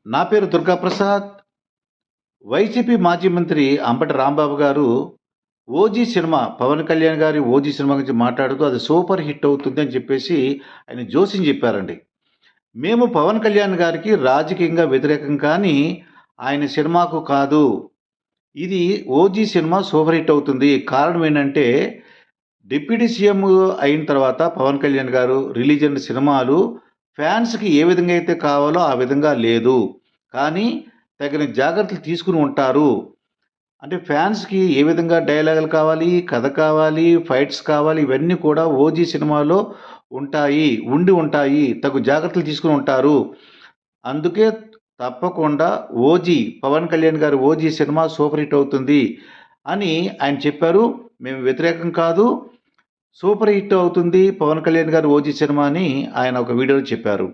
నా పేరు దుర్గాప్రసాద్. వైసీపీ మాజీ మంత్రి అంబటి రాంబాబు గారు 'ఓజీ' సినిమా, పవన్ కళ్యాణ్ గారి 'ఓజీ' సినిమా గురించి మాట్లాడుతూ అది సూపర్ హిట్ అవుతుంది అని చెప్పేసి ఆయన జోస్యం చెప్పారండి. మేము పవన్ కళ్యాణ్ గారికి రాజకీయంగా వ్యతిరేకం కానీ, ఆయన సినిమాకు కాదు. ఇది 'ఓజీ' సినిమా సూపర్ హిట్ అవుతుంది. కారణం ఏంటంటే, డిప్యూటీ సీఎం అయిన తర్వాత పవన్ కళ్యాణ్ గారు రిలీజ్ అయిన సినిమాలు ఫ్యాన్స్‌కి ఏ విధంగా అయితే కావాలో ఆ విధంగా లేదు. కానీ తగిన జాగ్రత్తలు తీసుకొని ఉంటారు. అంటే ఫ్యాన్స్‌కి ఏ విధంగా డైలాగులు కావాలి, కథ కావాలి, ఫైట్స్ కావాలి, ఇవన్నీ కూడా 'ఓజీ' సినిమాలో ఉంటాయి. తగు జాగ్రత్తలు తీసుకొని ఉంటారు. అందుకే తప్పకుండా 'ఓజీ' పవన్ కళ్యాణ్ గారి 'ఓజీ' సినిమా సూపర్ హిట్ అవుతుంది అని ఆయన చెప్పారు. మేము వ్యతిరేకం కాదు. సూపర్ హిట్ అవుతుంది పవన్ కళ్యాణ్ గారి 'ఓజీ' సినిమా అని ఆయన ఒక వీడియోలో చెప్పారు.